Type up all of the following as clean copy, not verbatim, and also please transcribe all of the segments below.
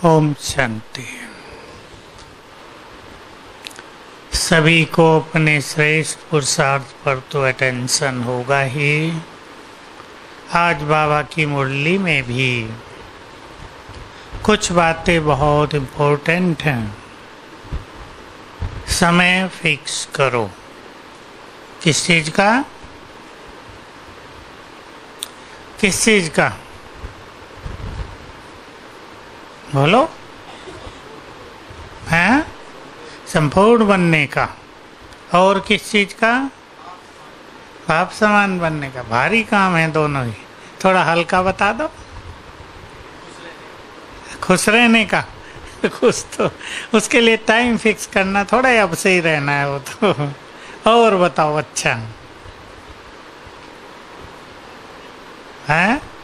ओम शांति। सभी को अपने श्रेष्ठ पुरुषार्थ पर तो अटेंशन होगा ही। आज बाबा की मुरली में भी कुछ बातें बहुत इम्पोर्टेंट हैं। समय फिक्स करो। किस चीज का? किस चीज का बोलो? हैं? संपूर्ण बनने का। और किस चीज का? बाप समान बनने का। भारी काम है दोनों ही। थोड़ा हल्का बता दो। खुश रहने का। खुश तो उसके लिए टाइम फिक्स करना थोड़ा ही अब से ही रहना है वो तो। और बताओ। अच्छा है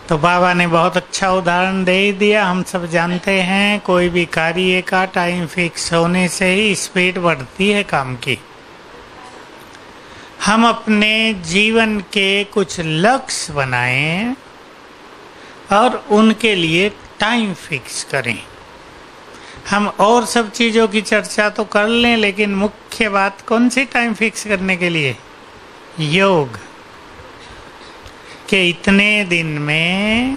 तो बाबा ने बहुत अच्छा उदाहरण दे दिया। हम सब जानते हैं कोई भी कार्य का टाइम फिक्स होने से ही स्पीड बढ़ती है काम की। हम अपने जीवन के कुछ लक्ष्य बनाएं और उनके लिए टाइम फिक्स करें। हम और सब चीज़ों की चर्चा तो कर लें, लेकिन मुख्य बात कौन सी टाइम फिक्स करने के लिए? योग के इतने दिन में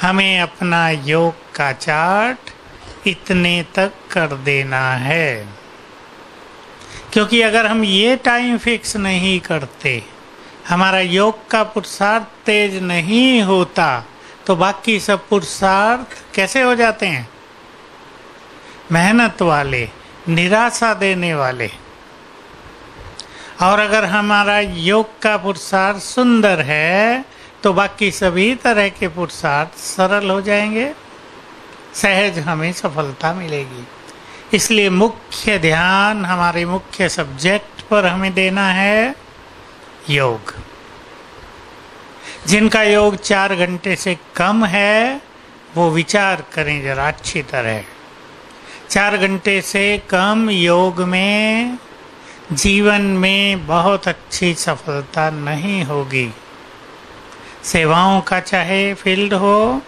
हमें अपना योग का चार्ट इतने तक कर देना है। क्योंकि अगर हम ये टाइम फिक्स नहीं करते, हमारा योग का पुरुषार्थ तेज नहीं होता, तो बाकी सब पुरुषार्थ कैसे हो जाते हैं? मेहनत वाले, निराशा देने वाले। और अगर हमारा योग का पुरुषार्थ सुंदर है तो बाकी सभी तरह के पुरुषार्थ सरल हो जाएंगे, सहज हमें सफलता मिलेगी। इसलिए मुख्य ध्यान हमारे मुख्य सब्जेक्ट पर हमें देना है, योग। जिनका योग 4 घंटे से कम है वो विचार करें जरा अच्छी तरह। 4 घंटे से कम योग में जीवन में बहुत अच्छी सफलता नहीं होगी। सेवाओं का चाहे फील्ड हो,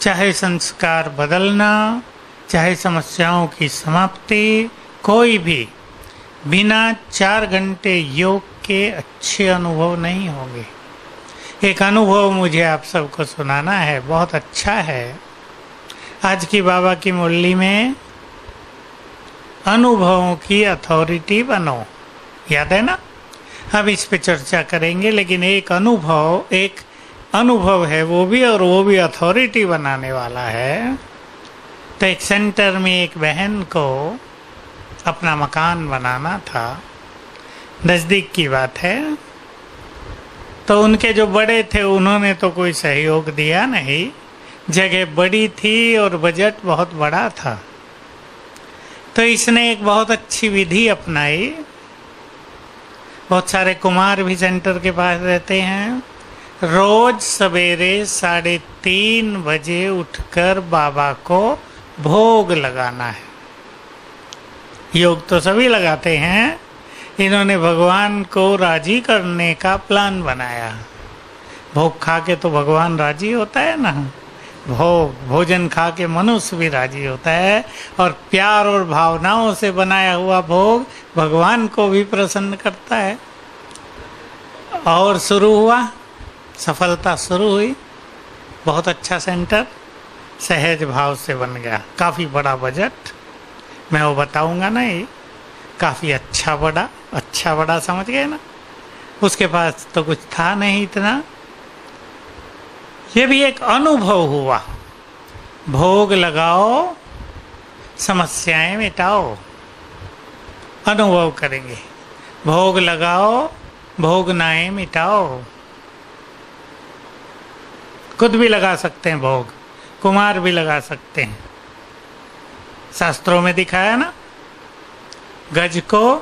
चाहे संस्कार बदलना, चाहे समस्याओं की समाप्ति, कोई भी बिना 4 घंटे योग के अच्छे अनुभव नहीं होंगे। एक अनुभव मुझे आप सबको सुनाना है, बहुत अच्छा है। आज की बाबा की मुरली में अनुभवों की अथॉरिटी बनो, याद है ना? अब इस पे चर्चा करेंगे, लेकिन एक अनुभव है वो भी अथॉरिटी बनाने वाला है। तो एक सेंटर में एक बहन को अपना मकान बनाना था, नज़दीक की बात है। तो उनके जो बड़े थे उन्होंने तो कोई सहयोग दिया नहीं। जगह बड़ी थी और बजट बहुत बड़ा था। तो इसने एक बहुत अच्छी विधि अपनाई। बहुत सारे कुमार भी सेंटर के पास रहते हैं। रोज सवेरे 3:30 बजे उठकर बाबा को भोग लगाना है। योग तो सभी लगाते हैं, इन्होंने भगवान को राजी करने का प्लान बनाया। भोग खा के तो भगवान राजी होता है ना। भोजन खा के मनुष्य भी राजी होता है, और प्यार और भावनाओं से बनाया हुआ भोग भगवान को भी प्रसन्न करता है। और शुरू हुआ, सफलता शुरू हुई। बहुत अच्छा सेंटर सहज भाव से बन गया। काफ़ी बड़ा बजट, मैं वो बताऊंगा नहीं। काफ़ी अच्छा बड़ा समझ गए ना। उसके पास तो कुछ था नहीं इतना। ये भी एक अनुभव हुआ। भोग लगाओ, समस्याएं मिटाओ। अनुभव करेंगे। भोग लगाओ, भोगनाएं मिटाओ। खुद भी लगा सकते हैं भोग, कुमार भी लगा सकते हैं। शास्त्रों में दिखाया ना, गज को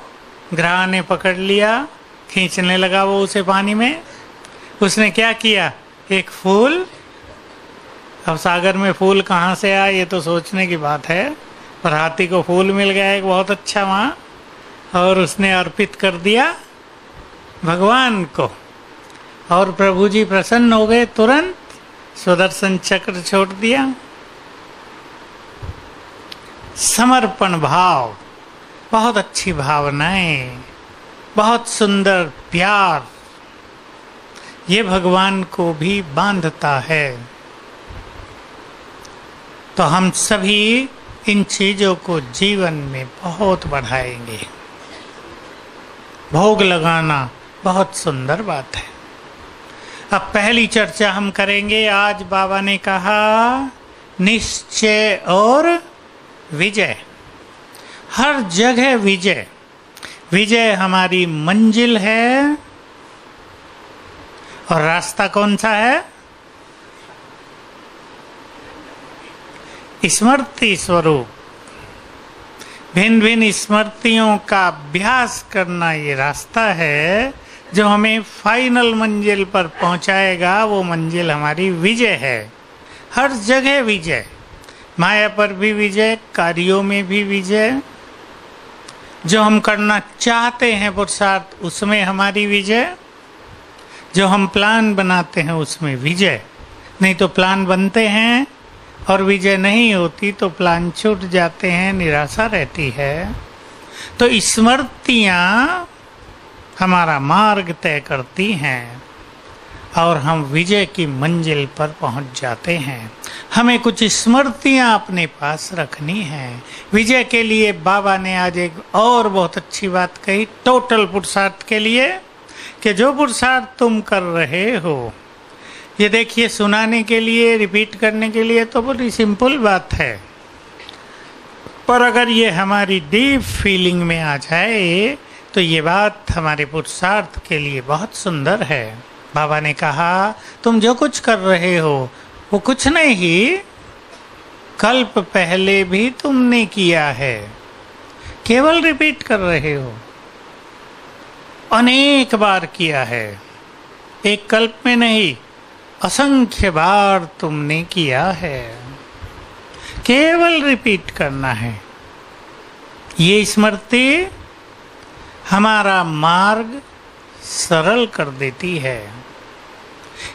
ग्राह ने पकड़ लिया, खींचने लगा वो उसे पानी में। उसने क्या किया? एक फूल। अब सागर में फूल कहाँ से आया ये तो सोचने की बात है, पर हाथी को फूल मिल गया एक बहुत अच्छा वहाँ, और उसने अर्पित कर दिया भगवान को। और प्रभु जी प्रसन्न हो गए तुरंत, सुदर्शन चक्र छोड़ दिया। समर्पण भाव, बहुत अच्छी भावनाएं, बहुत सुंदर प्यार, ये भगवान को भी बांधता है। तो हम सभी इन चीजों को जीवन में बहुत बढ़ाएंगे। भोग लगाना बहुत सुंदर बात है। अब पहली चर्चा हम करेंगे। आज बाबा ने कहा निश्चय और विजय। हर जगह विजय। विजय हमारी मंजिल है। और रास्ता कौन सा है? स्मृति स्वरूप। भिन्न भिन्न स्मृतियों का अभ्यास करना ये रास्ता है जो हमें फाइनल मंजिल पर पहुंचाएगा। वो मंजिल हमारी विजय है। हर जगह विजय। माया पर भी विजय, कार्यों में भी विजय। जो हम करना चाहते हैं पुरुषार्थ, उसमें हमारी विजय। जो हम प्लान बनाते हैं उसमें विजय। नहीं तो प्लान बनते हैं और विजय नहीं होती तो प्लान छूट जाते हैं, निराशा रहती है। तो स्मृतियाँ हमारा मार्ग तय करती हैं और हम विजय की मंजिल पर पहुंच जाते हैं। हमें कुछ स्मृतियां अपने पास रखनी है। विजय के लिए बाबा ने आज एक और बहुत अच्छी बात कही, टोटल पुरुषार्थ के लिए, कि जो पुरुषार्थ तुम कर रहे हो, ये देखिए सुनाने के लिए, रिपीट करने के लिए तो बड़ी सिंपल बात है, पर अगर ये हमारी डीप फीलिंग में आ जाए तो ये बात हमारे पुरुषार्थ के लिए बहुत सुंदर है। बाबा ने कहा तुम जो कुछ कर रहे हो वो कुछ नहीं, कल्प पहले भी तुमने किया है, केवल रिपीट कर रहे हो। अनेक बार किया है, एक कल्प में नहीं, असंख्य बार तुमने किया है, केवल रिपीट करना है। ये स्मृति हमारा मार्ग सरल कर देती है।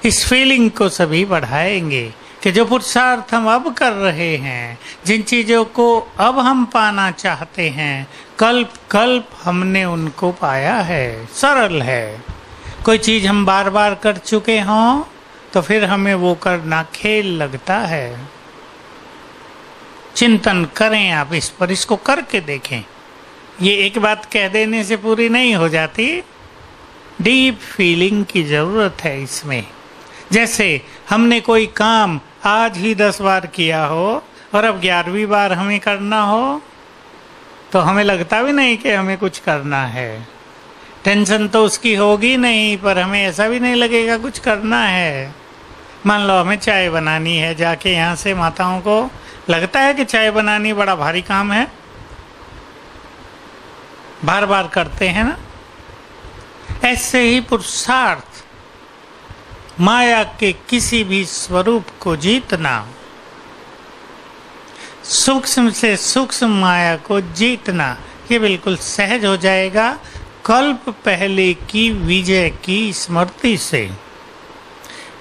इस फीलिंग को सभी बढ़ाएंगे कि जो पुरुषार्थ हम अब कर रहे हैं, जिन चीजों को अब हम पाना चाहते हैं, कल्प कल्प हमने उनको पाया है, सरल है। कोई चीज हम बार बार कर चुके हों तो फिर हमें वो करना खेल लगता है। चिंतन करें आप इस पर, इसको करके देखें। ये एक बात कह देने से पूरी नहीं हो जाती, डीप फीलिंग की जरूरत है इसमें। जैसे हमने कोई काम आज ही 10 बार किया हो और अब 11वीं बार हमें करना हो तो हमें लगता भी नहीं कि हमें कुछ करना है। टेंशन तो उसकी होगी नहीं, पर हमें ऐसा भी नहीं लगेगा कुछ करना है। मान लो हमें चाय बनानी है, जाके यहाँ से माताओं को लगता है कि चाय बनानी बड़ा भारी काम है, बार बार करते हैं ना। ऐसे ही पुरुषार्थ, माया के किसी भी स्वरूप को जीतना, सूक्ष्म से सूक्ष्म माया को जीतना, ये बिल्कुल सहज हो जाएगा कल्प पहले की विजय की स्मृति से।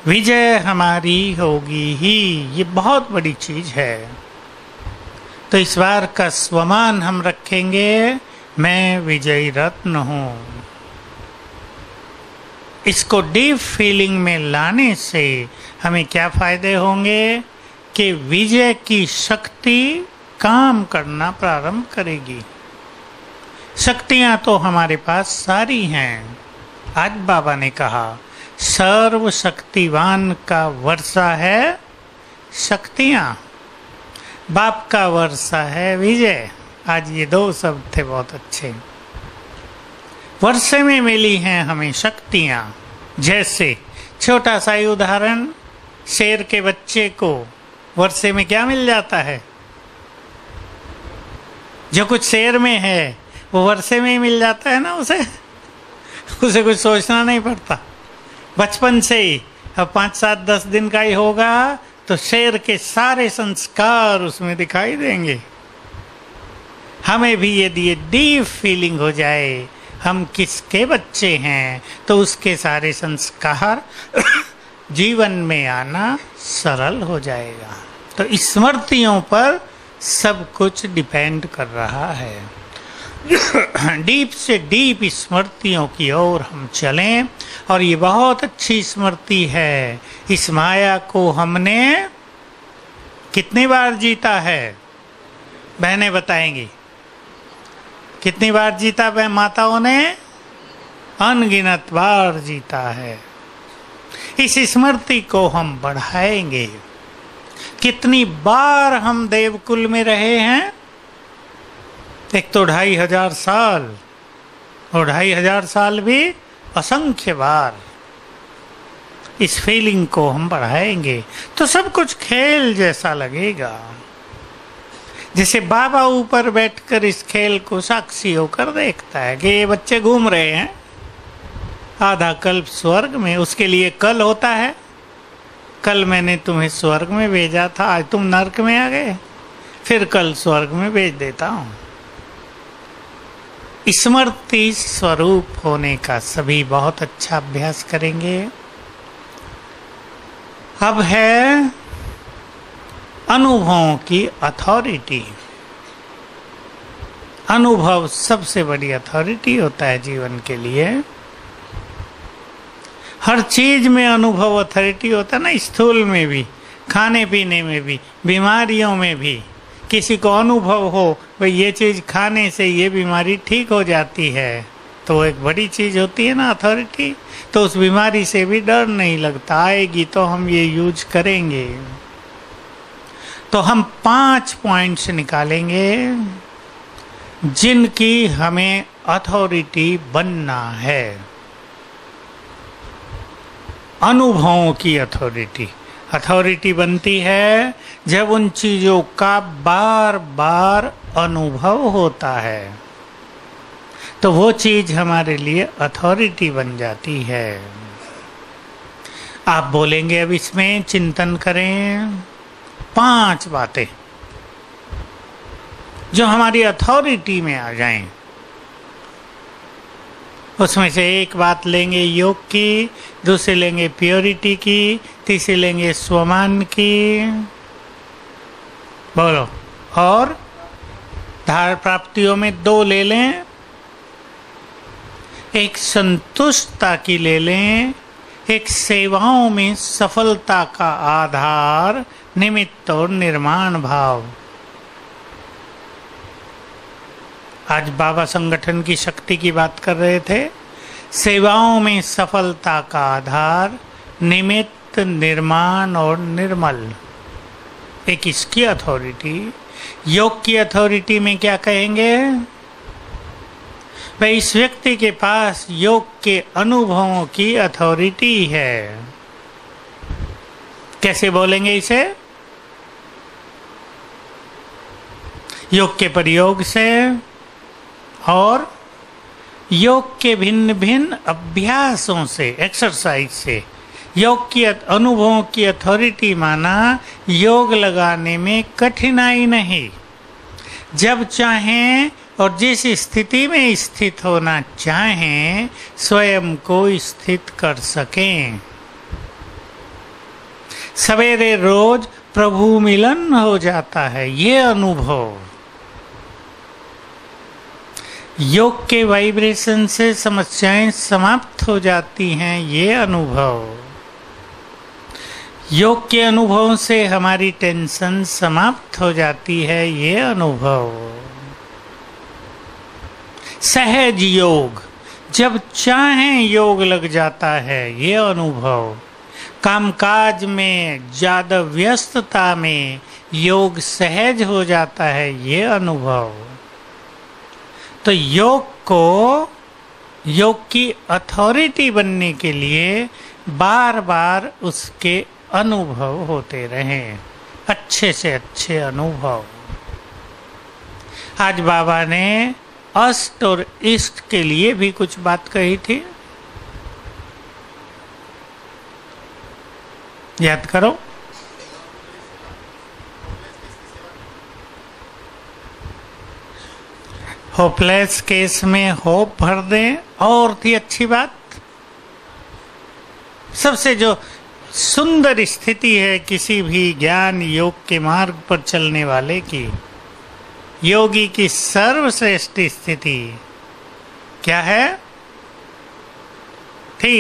विजय हमारी होगी ही, ये बहुत बड़ी चीज है। तो इस बार का स्वमान हम रखेंगे, मैं विजयी रत्न हूं। इसको डीप फीलिंग में लाने से हमें क्या फायदे होंगे कि विजय की शक्ति काम करना प्रारंभ करेगी। शक्तियां तो हमारे पास सारी हैं। आज बाबा ने कहा सर्व शक्तिवान का वर्षा है शक्तियां, बाप का वर्षा है विजय। आज ये 2 शब्द थे बहुत अच्छे। वर्षे में मिली हैं हमें शक्तियां। जैसे छोटा सा ही उदाहरण, शेर के बच्चे को वर्षे में क्या मिल जाता है? जो कुछ शेर में है वो वर्षे में ही मिल जाता है ना उसे कुछ सोचना नहीं पड़ता। बचपन से ही, अब 5, 7, 10 दिन का ही होगा तो शेर के सारे संस्कार उसमें दिखाई देंगे। हमें भी यदि ये डीप फीलिंग हो जाए हम किसके बच्चे हैं तो उसके सारे संस्कार जीवन में आना सरल हो जाएगा। तो स्मृतियों पर सब कुछ डिपेंड कर रहा है। डीप से डीप स्मृतियों की ओर हम चलें, और ये बहुत अच्छी स्मृति है। इस माया को हमने कितनी बार जीता है? बहनें बताएंगी कितनी बार जीता? माताओं ने अनगिनत बार जीता है। इस स्मृति को हम बढ़ाएंगे। कितनी बार हम देवकुल में रहे हैं? एक तो 2500 साल, और 2500 साल भी असंख्य बार। इस फीलिंग को हम बढ़ाएंगे तो सब कुछ खेल जैसा लगेगा। जैसे बाबा ऊपर बैठकर इस खेल को साक्षी होकर देखता है कि ये बच्चे घूम रहे हैं आधा कल्प स्वर्ग में। उसके लिए कल होता है, कल मैंने तुम्हें स्वर्ग में भेजा था, आज तुम नरक में आ गए, फिर कल स्वर्ग में भेज देता हूं। स्मृति स्वरूप होने का सभी बहुत अच्छा अभ्यास करेंगे। अब है अनुभवों की अथॉरिटी। अनुभव सबसे बड़ी अथॉरिटी होता है जीवन के लिए। हर चीज में अनुभव अथॉरिटी होता है ना, स्थूल में भी, खाने पीने में भी, बीमारियों में भी। किसी को अनुभव हो भाई ये चीज खाने से ये बीमारी ठीक हो जाती है, तो एक बड़ी चीज होती है ना अथॉरिटी। तो उस बीमारी से भी डर नहीं लगता, आएगी तो हम ये यूज करेंगे। तो हम 5 पॉइंट्स निकालेंगे जिनकी हमें अथॉरिटी बनना है। अनुभवों की अथॉरिटी। अथॉरिटी बनती है जब उन चीजों का बार बार अनुभव होता है, तो वो चीज हमारे लिए अथॉरिटी बन जाती है। आप बोलेंगे अब इसमें चिंतन करें 5 बातें जो हमारी अथॉरिटी में आ जाएं। उसमें से एक बात लेंगे योग की, दूसरी लेंगे प्योरिटी की, तीसरी लेंगे स्वमान की, बोलो, और धार प्राप्तियों में 2 ले लें। एक संतुष्टता की ले लें, एक सेवाओं में सफलता का आधार, निमित्त और निर्माण भाव। आज बाबा संगठन की शक्ति की बात कर रहे थे। सेवाओं में सफलता का आधार, निमित्त, निर्माण और निर्मल। एक इसकी अथॉरिटी। योग की अथॉरिटी में क्या कहेंगे? भाई इस व्यक्ति के पास योग के अनुभवों की अथॉरिटी है। कैसे बोलेंगे इसे? योग के प्रयोग से और योग के भिन्न भिन्न अभ्यासों से, एक्सरसाइज से। योग की अनुभवों की अथॉरिटी माना योग लगाने में कठिनाई नहीं, जब चाहें और जिस स्थिति में स्थित होना चाहें स्वयं को स्थित कर सकें। सवेरे रोज प्रभु मिलन हो जाता है, ये अनुभव। योग के वाइब्रेशन से समस्याएं समाप्त हो जाती हैं, ये अनुभव। योग के अनुभव से हमारी टेंशन समाप्त हो जाती है, ये अनुभव। सहज योग, जब चाहें योग लग जाता है, ये अनुभव। कामकाज में ज्यादा व्यस्तता में योग सहज हो जाता है, ये अनुभव। तो योग को, योग की अथॉरिटी बनने के लिए बार बार उसके अनुभव होते रहें, अच्छे से अच्छे अनुभव। आज बाबा ने अष्ट और इष्ट के लिए भी कुछ बात कही थी, याद करो। होपलेस केस में होप भर दें, और थी अच्छी बात। सबसे जो सुंदर स्थिति है किसी भी ज्ञान योग के मार्ग पर चलने वाले की। योगी की सर्वश्रेष्ठ स्थिति क्या है?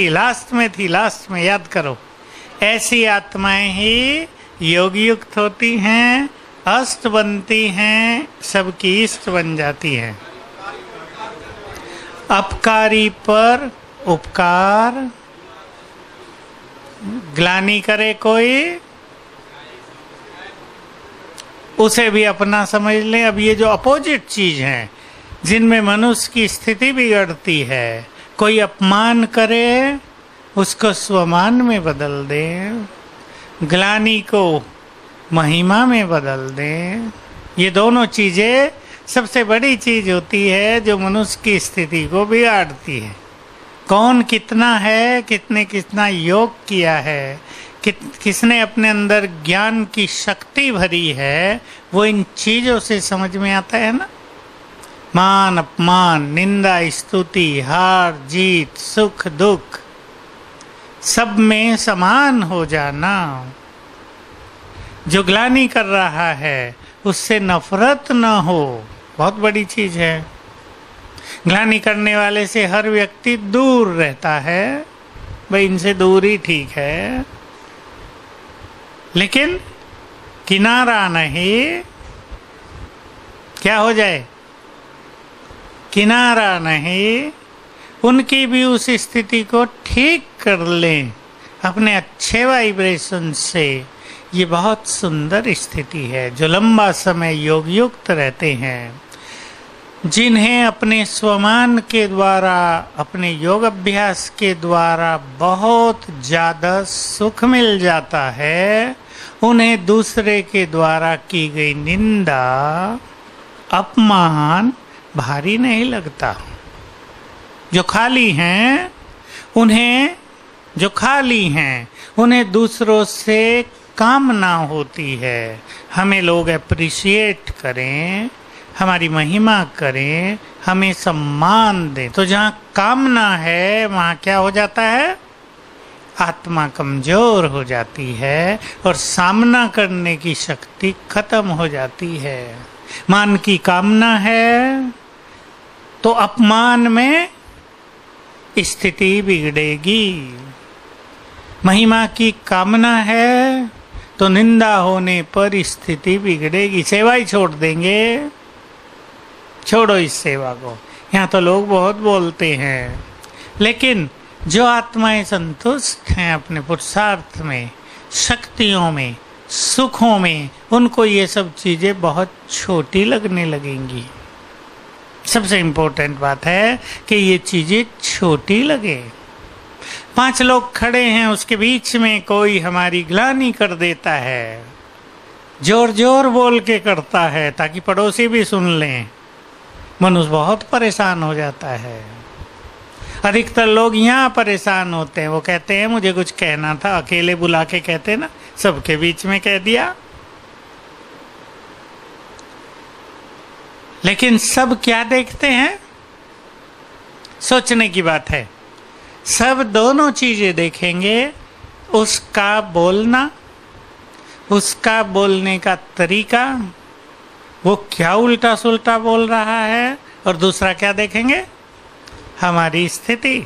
लास्ट में याद करो, ऐसी आत्माएं ही योग युक्त होती हैं, अष्ट बनती हैं, सबकी इष्ट बन जाती हैं। अपकारी पर उपकार, ग्लानि करे कोई उसे भी अपना समझ ले। अब ये जो अपोजिट चीज है जिनमें मनुष्य की स्थिति बिगड़ती है, कोई अपमान करे उसको स्वमान में बदल दे, ग्लानि को महिमा में बदल दे। ये दोनों चीजें सबसे बड़ी चीज होती है जो मनुष्य की स्थिति को बिगाड़ती है। कौन कितना है, कितना योग किया है, किसने अपने अंदर ज्ञान की शक्ति भरी है, वो इन चीजों से समझ में आता है ना। मान अपमान, निंदा स्तुति, हार जीत, सुख दुख, सब में समान हो जाना। जो ग्लानि कर रहा है उससे नफरत न हो, बहुत बड़ी चीज है। ग्लानि करने वाले से हर व्यक्ति दूर रहता है, भाई इनसे दूर ही ठीक है, लेकिन किनारा नहीं, क्या हो जाए, किनारा नहीं, उनकी भी उस स्थिति को ठीक कर लें अपने अच्छे वाइब्रेशन से। ये बहुत सुंदर स्थिति है। जो लंबा समय योग युक्त रहते हैं, जिन्हें अपने स्वमान के द्वारा, अपने योग अभ्यास के द्वारा बहुत ज्यादा सुख मिल जाता है, उन्हें दूसरे के द्वारा की गई निंदा, अपमान भारी नहीं लगता। जो खाली हैं उन्हें दूसरों से कामना होती है, हमें लोग अप्रिशिएट करें, हमारी महिमा करें, हमें सम्मान दें। तो जहाँ कामना है वहाँ क्या हो जाता है? आत्मा कमजोर हो जाती है और सामना करने की शक्ति खत्म हो जाती है। मान की कामना है तो अपमान में स्थिति बिगड़ेगी, महिमा की कामना है तो निंदा होने पर स्थिति बिगड़ेगी। सेवा ही छोड़ देंगे, छोड़ो इस सेवा को। यहाँ तो लोग बहुत बोलते हैं, लेकिन जो आत्माएं संतुष्ट हैं अपने पुरुषार्थ में, शक्तियों में, सुखों में, उनको ये सब चीजें बहुत छोटी लगने लगेंगी। सबसे इम्पोर्टेंट बात है कि ये चीजें छोटी लगे। 5 लोग खड़े हैं, उसके बीच में कोई हमारी ग्लानि कर देता है, जोर जोर बोल के करता है ताकि पड़ोसी भी सुन लें, मनुष्य बहुत परेशान हो जाता है। अधिकतर लोग यहाँ परेशान होते हैं, वो कहते हैं मुझे कुछ कहना था, अकेले बुला के कहते ना, सबके बीच में कह दिया। लेकिन सब क्या देखते हैं? सोचने की बात है। सब दोनों चीजें देखेंगे, उसका बोलना, उसका बोलने का तरीका, वो क्या उल्टा सुल्टा बोल रहा है, और दूसरा क्या देखेंगे? हमारी स्थिति।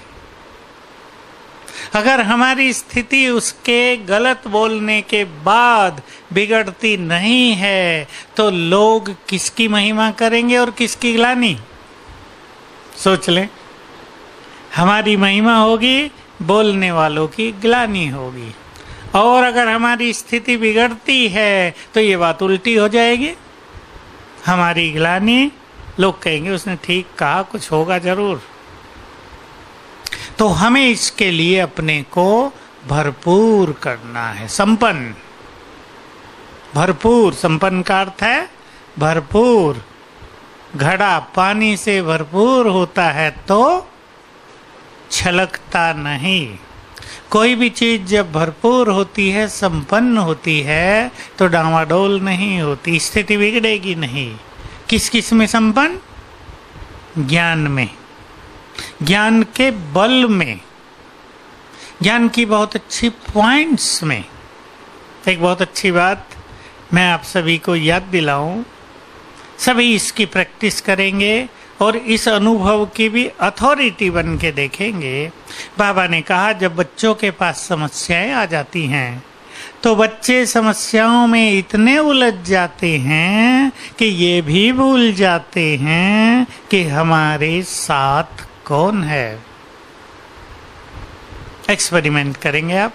अगर हमारी स्थिति उसके गलत बोलने के बाद बिगड़ती नहीं है तो लोग किसकी महिमा करेंगे और किसकी ग्लानि? सोच लें। हमारी महिमा होगी, बोलने वालों की ग्लानि होगी। और अगर हमारी स्थिति बिगड़ती है तो ये बात उल्टी हो जाएगी। हमारी ग्लानि, लोग कहेंगे उसने ठीक कहा, कुछ होगा जरूर। तो हमें इसके लिए अपने को भरपूर करना है, संपन्न। भरपूर, संपन्न का अर्थ है भरपूर। घड़ा पानी से भरपूर होता है तो छलकता नहीं। कोई भी चीज जब भरपूर होती है, संपन्न होती है, तो डामाडोल नहीं होती, स्थिति बिगड़ेगी नहीं। किस किस में संपन्न? ज्ञान में, ज्ञान के बल में। ज्ञान की बहुत अच्छी पॉइंट्स में एक बहुत अच्छी बात मैं आप सभी को याद दिलाऊं, सभी इसकी प्रैक्टिस करेंगे और इस अनुभव की भी अथॉरिटी बन के देखेंगे। बाबा ने कहा जब बच्चों के पास समस्याएं आ जाती हैं तो बच्चे समस्याओं में इतने उलझ जाते हैं कि ये भी भूल जाते हैं कि हमारे साथ कौन है। एक्सपेरिमेंट करेंगे आप।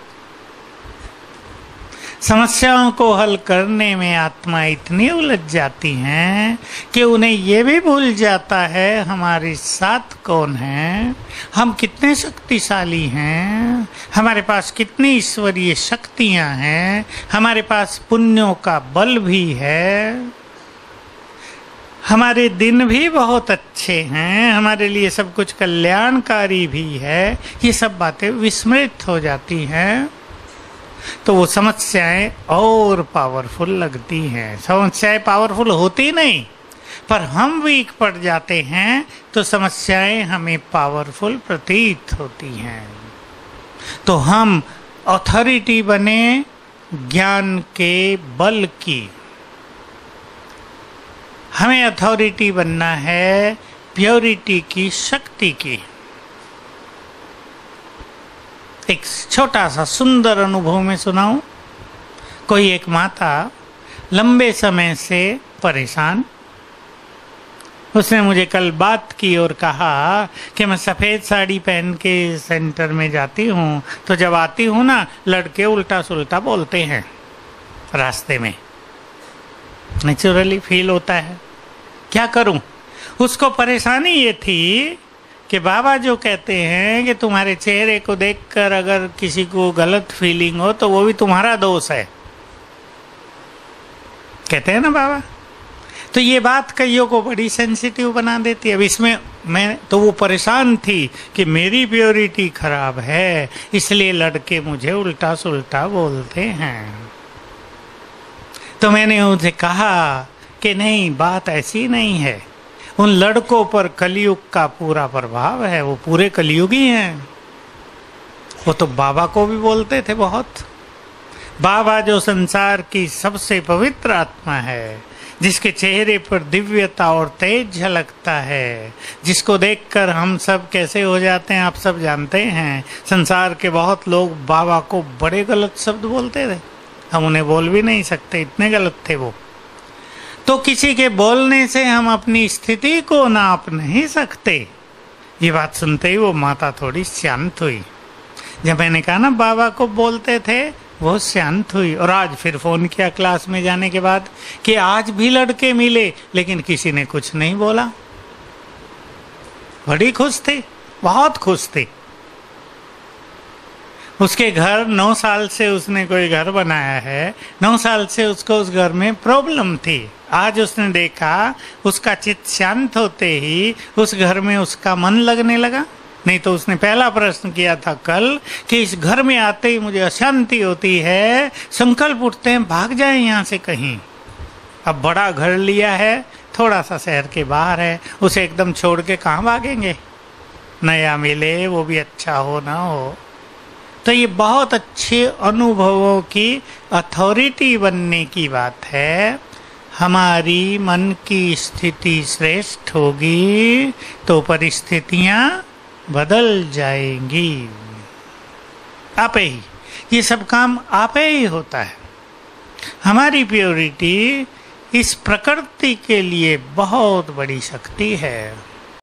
समस्याओं को हल करने में आत्मा इतनी उलझ जाती हैं कि उन्हें ये भी भूल जाता है हमारे साथ कौन है, हम कितने शक्तिशाली हैं, हमारे पास कितनी ईश्वरीय शक्तियां हैं, हमारे पास पुण्यों का बल भी है, हमारे दिन भी बहुत अच्छे हैं, हमारे लिए सब कुछ कल्याणकारी भी है। ये सब बातें विस्मृत हो जाती हैं तो वो समस्याएं और पावरफुल लगती हैं। समस्याएं पावरफुल होती नहीं, पर हम वीक पड़ जाते हैं तो समस्याएं हमें पावरफुल प्रतीत होती हैं। तो हम अथॉरिटी बने ज्ञान के बल की। हमें अथॉरिटी बनना है प्योरिटी की, शक्ति की। एक छोटा सा सुंदर अनुभव में सुनाऊं। कोई एक माता लंबे समय से परेशान, उसने मुझे कल बात की और कहा कि मैं सफ़ेद साड़ी पहन के सेंटर में जाती हूँ तो जब आती हूँ ना लड़के उल्टा सुल्टा बोलते हैं रास्ते में, नेचुरली फील होता है। क्या करूं? उसको परेशानी ये थी कि बाबा जो कहते हैं कि तुम्हारे चेहरे को देखकर अगर किसी को गलत फीलिंग हो तो वो भी तुम्हारा दोष है, कहते हैं ना बाबा। तो ये बात कईयों को बड़ी सेंसिटिव बना देती है। अब इसमें मैं तो वो परेशान थी कि मेरी प्योरिटी खराब है इसलिए लड़के मुझे उल्टा सुल्टा बोलते हैं। तो मैंने उनसे कहा कि नहीं, बात ऐसी नहीं है। उन लड़कों पर कलयुग का पूरा प्रभाव है, वो पूरे कलयुगी हैं। वो तो बाबा को भी बोलते थे बहुत। बाबा जो संसार की सबसे पवित्र आत्मा है, जिसके चेहरे पर दिव्यता और तेज झलकता है, जिसको देखकर हम सब कैसे हो जाते हैं आप सब जानते हैं। संसार के बहुत लोग बाबा को बड़े गलत शब्द बोलते थे, हम उन्हें बोल भी नहीं सकते, इतने गलत थे वो। तो किसी के बोलने से हम अपनी स्थिति को नाप नहीं सकते। ये बात सुनते ही वो माता थोड़ी शांत हुई। जब मैंने कहा ना बाबा को बोलते थे, वो शांत हुई। और आज फिर फोन किया क्लास में जाने के बाद कि आज भी लड़के मिले लेकिन किसी ने कुछ नहीं बोला। बड़ी खुश थी, बहुत खुश थी। उसके घर 9 साल से उसने कोई घर बनाया है, 9 साल से उसको उस घर में प्रॉब्लम थी। आज उसने देखा, उसका चित्त शांत होते ही उस घर में उसका मन लगने लगा। नहीं तो उसने पहला प्रश्न किया था कल कि इस घर में आते ही मुझे अशांति होती है, संकल्प उठते हैं भाग जाए यहाँ से कहीं। अब बड़ा घर लिया है, थोड़ा सा शहर के बाहर है, उसे एकदम छोड़ के कहाँ भागेंगे। नया मिले वो भी अच्छा हो ना हो। तो ये बहुत अच्छे अनुभवों की अथॉरिटी बनने की बात है। हमारी मन की स्थिति श्रेष्ठ होगी तो परिस्थितियां बदल जाएंगी। आपे ही ये सब काम आपे ही होता है। हमारी प्योरिटी इस प्रकृति के लिए बहुत बड़ी शक्ति है।